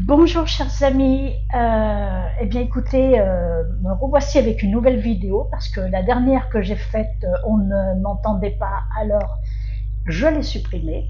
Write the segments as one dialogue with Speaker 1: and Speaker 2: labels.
Speaker 1: Bonjour chers amis, eh bien écoutez, me revoici avec une nouvelle vidéo parce que la dernière que j'ai faite, on ne m'entendait pas, alors je l'ai supprimée.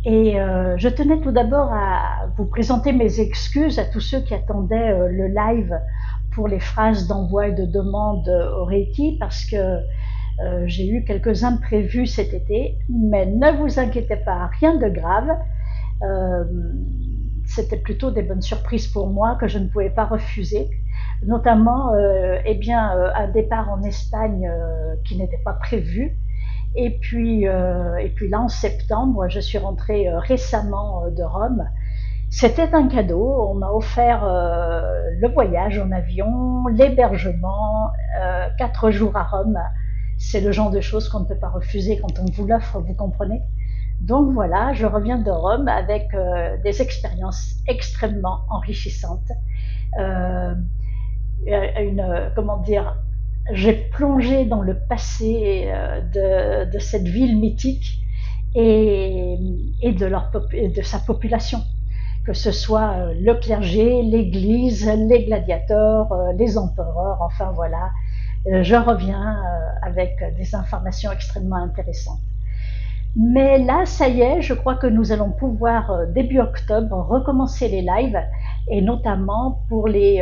Speaker 1: Et je tenais tout d'abord à vous présenter mes excuses à tous ceux qui attendaient le live pour les phrases d'envoi et de demande au Reiki parce que j'ai eu quelques imprévus cet été, mais ne vous inquiétez pas, rien de grave. Euh, C'était plutôt des bonnes surprises pour moi que je ne pouvais pas refuser, notamment un départ en Espagne qui n'était pas prévu. Et puis là, en septembre, je suis rentrée récemment de Rome. C'était un cadeau. On m'a offert le voyage en avion, l'hébergement, 4 jours à Rome. C'est le genre de choses qu'on ne peut pas refuser quand on vous l'offre, vous comprenez. Donc voilà, je reviens de Rome avec des expériences extrêmement enrichissantes. Euh, Comment dire, j'ai plongé dans le passé de cette ville mythique et, et de sa population, que ce soit le clergé, l'église, les gladiateurs, les empereurs, enfin voilà. Je reviens avec des informations extrêmement intéressantes. Mais là, ça y est, je crois que nous allons pouvoir, début octobre, recommencer les lives, et notamment pour les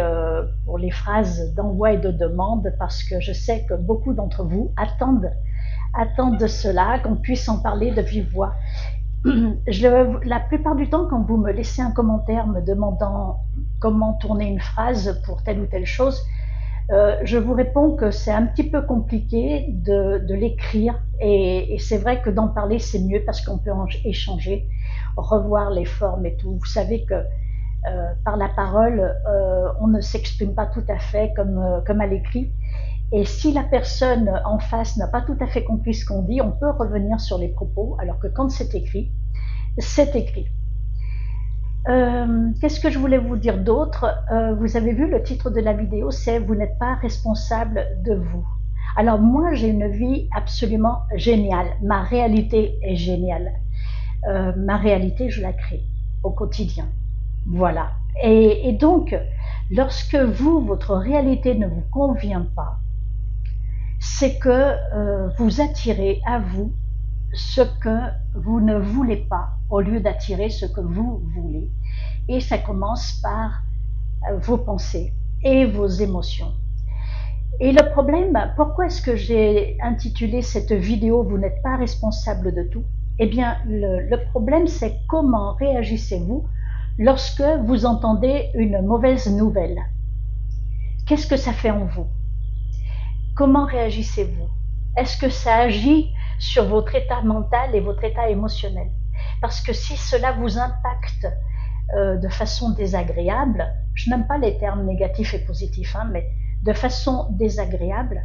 Speaker 1: phrases d'envoi et de demande, parce que je sais que beaucoup d'entre vous attendent de cela, qu'on puisse en parler de vive voix. La plupart du temps, quand vous me laissez un commentaire me demandant comment tourner une phrase pour telle ou telle chose, je vous réponds que c'est un petit peu compliqué de l'écrire, et c'est vrai que d'en parler c'est mieux parce qu'on peut en échanger, revoir les formes et tout. Vous savez que par la parole, on ne s'exprime pas tout à fait comme à l'écrit. Et si la personne en face n'a pas tout à fait compris ce qu'on dit, on peut revenir sur les propos, alors que quand c'est écrit, c'est écrit. Qu'est-ce que je voulais vous dire d'autre? Vous avez vu le titre de la vidéo, c'est Vous n'êtes pas responsable de vous. Alors moi, j'ai une vie absolument géniale. Ma réalité est géniale. Ma réalité, je la crée au quotidien. Voilà. Et donc, lorsque votre réalité ne vous convient pas, c'est que vous attirez à vous ce que vous ne voulez pas au lieu d'attirer ce que vous voulez. Et ça commence par vos pensées et vos émotions. Et le problème, pourquoi est-ce que j'ai intitulé cette vidéo Vous n'êtes pas responsable de tout? Eh bien, le problème, c'est comment réagissez-vous lorsque vous entendez une mauvaise nouvelle? Qu'est-ce que ça fait en vous? Comment réagissez-vous? Est-ce que ça agit sur votre état mental et votre état émotionnel? Parce que si cela vous impacte de façon désagréable, je n'aime pas les termes négatifs et positifs, mais de façon désagréable,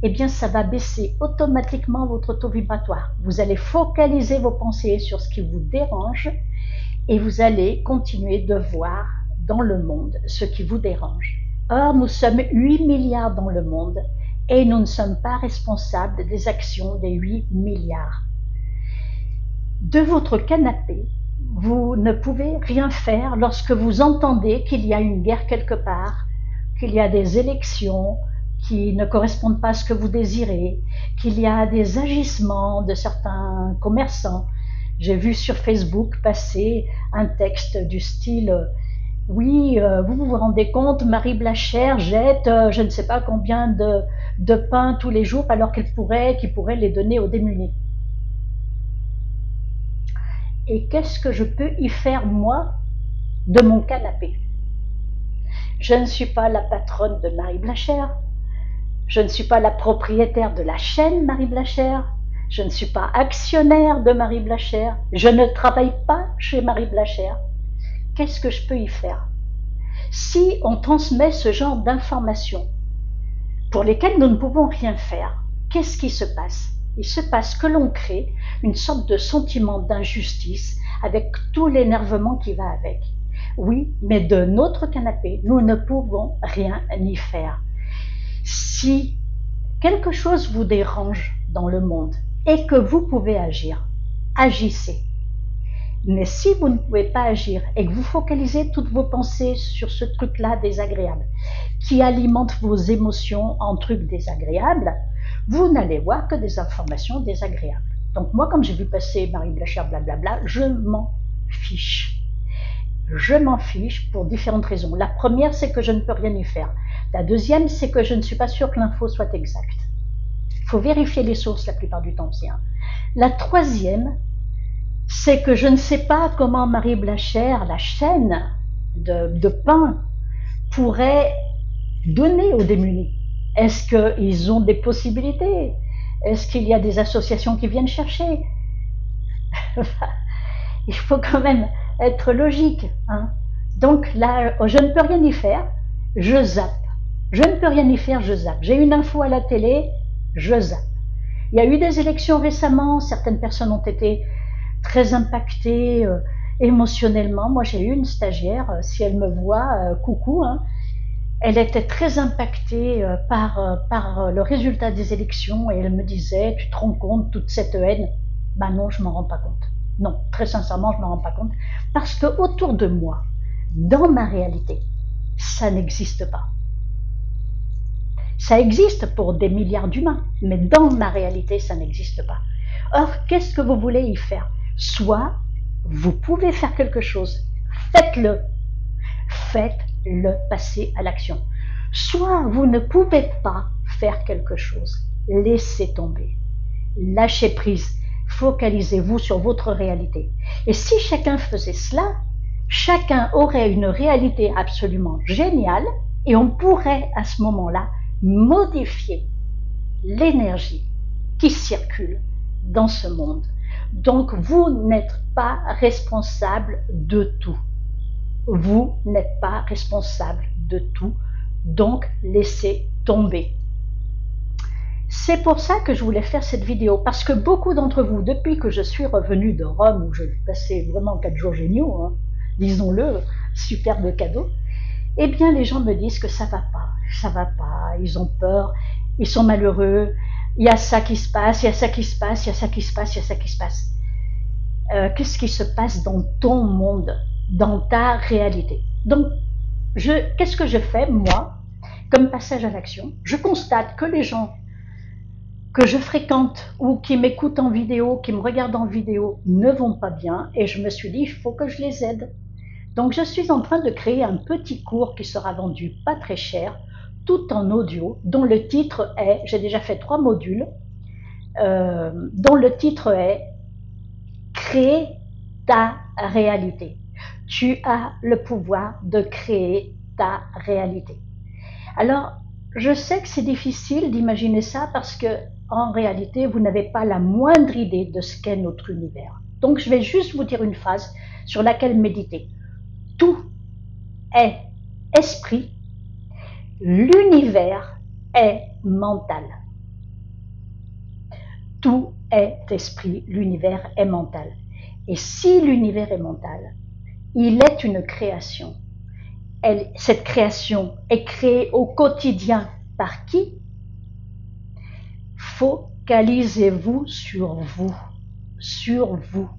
Speaker 1: eh bien ça va baisser automatiquement votre taux vibratoire. Vous allez focaliser vos pensées sur ce qui vous dérange et vous allez continuer de voir dans le monde ce qui vous dérange. Or, nous sommes 8 milliards dans le monde et nous ne sommes pas responsables des actions des 8 milliards. De votre canapé, vous ne pouvez rien faire lorsque vous entendez qu'il y a une guerre quelque part, qu'il y a des élections qui ne correspondent pas à ce que vous désirez, qu'il y a des agissements de certains commerçants. J'ai vu sur Facebook passer un texte du style oui, vous vous rendez compte, Marie Blachère jette je ne sais pas combien de pain tous les jours alors qu'il pourrait les donner aux démunis. Et qu'est-ce que je peux y faire, moi, de mon canapé? Je ne suis pas la patronne de Marie Blachère, je ne suis pas la propriétaire de la chaîne Marie Blachère, je ne suis pas actionnaire de Marie Blachère, je ne travaille pas chez Marie Blachère. Qu'est-ce que je peux y faire? Si on transmet ce genre d'informations pour lesquelles nous ne pouvons rien faire, qu'est-ce qui se passe? Il se passe que l'on crée une sorte de sentiment d'injustice avec tout l'énervement qui va avec. Oui, mais de notre canapé, nous ne pouvons rien y faire. Si quelque chose vous dérange dans le monde et que vous pouvez agir, agissez. Mais si vous ne pouvez pas agir et que vous focalisez toutes vos pensées sur ce truc-là désagréable, qui alimente vos émotions en trucs désagréables, vous n'allez voir que des informations désagréables. Donc moi, comme j'ai vu passer Marie Blachère, blablabla, je m'en fiche. Je m'en fiche pour différentes raisons. La première, c'est que je ne peux rien y faire. La deuxième, c'est que je ne suis pas sûre que l'info soit exacte. Il faut vérifier les sources la plupart du temps aussi. La troisième, c'est que je ne sais pas comment Marie Blachère, la chaîne de pain, pourrait donner aux démunis. Est-ce qu'ils ont des possibilités? Est-ce qu'il y a des associations qui viennent chercher? Il faut quand même être logique. Hein. Donc là, je ne peux rien y faire, je zappe. Je ne peux rien y faire, je zappe. J'ai une info à la télé, je zappe. Il y a eu des élections récemment, certaines personnes ont été très impactées émotionnellement. Moi, j'ai eu une stagiaire, si elle me voit, coucou, hein, elle était très impactée par le résultat des élections et elle me disait, tu te rends compte, toute cette haine? Ben non, je m'en rends pas compte. Non, très sincèrement, je m'en rends pas compte. Parce que autour de moi, dans ma réalité, ça n'existe pas. Ça existe pour des milliards d'humains, mais dans ma réalité, ça n'existe pas. Or, qu'est-ce que vous voulez y faire? Soit vous pouvez faire quelque chose, faites-le. Faites-le passer à l'action. Soit vous ne pouvez pas faire quelque chose, laissez tomber. Lâchez prise, focalisez-vous sur votre réalité. Et si chacun faisait cela, chacun aurait une réalité absolument géniale et on pourrait à ce moment-là modifier l'énergie qui circule dans ce monde. Donc vous n'êtes pas responsable de tout. Vous n'êtes pas responsable de tout, donc laissez tomber. C'est pour ça que je voulais faire cette vidéo, parce que beaucoup d'entre vous, depuis que je suis revenue de Rome, où j'ai passé vraiment 4 jours géniaux, hein, disons-le, superbe cadeau, eh bien les gens me disent que ça va pas, ils ont peur, ils sont malheureux, il y a ça qui se passe, il y a ça qui se passe, il y a ça qui se passe, il y a ça qui se passe. Qu'est-ce qui se passe dans ton monde, dans ta réalité? Donc, qu'est-ce que je fais, moi, comme passage à l'action? Je constate que les gens que je fréquente ou qui m'écoutent en vidéo, qui me regardent en vidéo, ne vont pas bien et je me suis dit, il faut que je les aide. Donc, je suis en train de créer un petit cours qui sera vendu pas très cher, tout en audio, dont le titre est, j'ai déjà fait 3 modules, dont le titre est Créer ta réalité. Tu as le pouvoir de créer ta réalité. Alors, je sais que c'est difficile d'imaginer ça parce que, en réalité, vous n'avez pas la moindre idée de ce qu'est notre univers. Donc, je vais juste vous dire une phrase sur laquelle méditer. Tout est esprit, l'univers est mental. Tout est esprit, l'univers est mental. Et si l'univers est mental, il est une création. Cette création est créée au quotidien par qui? Focalisez-vous sur vous,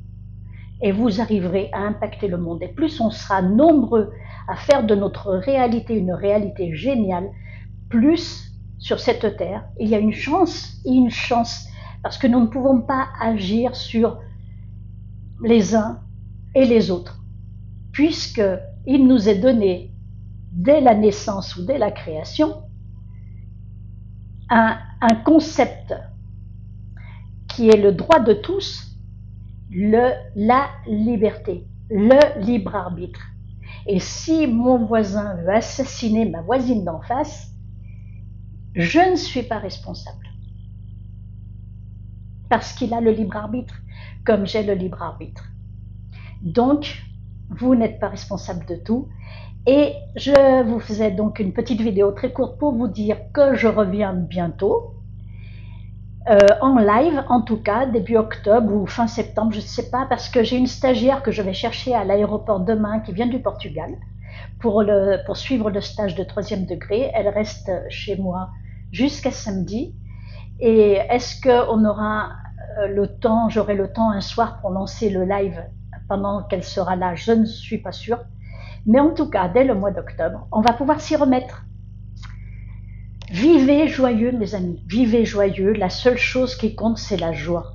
Speaker 1: et vous arriverez à impacter le monde. Et plus on sera nombreux à faire de notre réalité une réalité géniale, plus sur cette terre, il y a une chance, parce que nous ne pouvons pas agir sur les uns et les autres, puisqu'il nous est donné, dès la naissance ou dès la création, un concept qui est le droit de tous, la liberté, le libre arbitre. Et si mon voisin veut assassiner ma voisine d'en face, je ne suis pas responsable. Parce qu'il a le libre arbitre, comme j'ai le libre arbitre. Donc, vous n'êtes pas responsable de tout. Et je vous faisais donc une petite vidéo très courte pour vous dire que je reviens bientôt, en live en tout cas, début octobre ou fin septembre, je ne sais pas, parce que j'ai une stagiaire que je vais chercher à l'aéroport demain qui vient du Portugal pour suivre le stage de 3e degré. Elle reste chez moi jusqu'à samedi. Et est-ce qu'on aura le temps, j'aurai le temps un soir pour lancer le live pendant qu'elle sera là, je ne suis pas sûre. Mais en tout cas, dès le mois d'octobre, on va pouvoir s'y remettre. Vivez joyeux, mes amis, vivez joyeux. La seule chose qui compte, c'est la joie.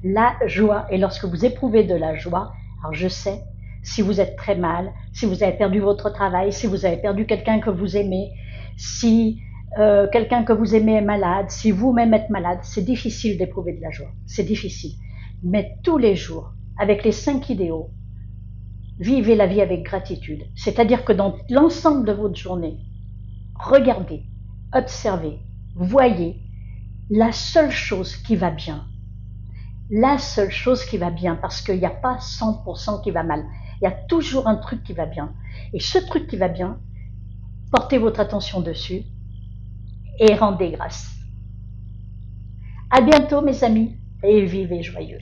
Speaker 1: La joie. Et lorsque vous éprouvez de la joie, alors je sais, si vous êtes très mal, si vous avez perdu votre travail, si vous avez perdu quelqu'un que vous aimez, si quelqu'un que vous aimez est malade, si vous-même êtes malade, c'est difficile d'éprouver de la joie. C'est difficile. Mais tous les jours, avec les 5 idéaux, vivez la vie avec gratitude. C'est-à-dire que dans l'ensemble de votre journée, regardez, observez, voyez la seule chose qui va bien. La seule chose qui va bien, parce qu'il n'y a pas 100% qui va mal. Il y a toujours un truc qui va bien. Et ce truc qui va bien, portez votre attention dessus et rendez grâce. À bientôt mes amis et vivez joyeux.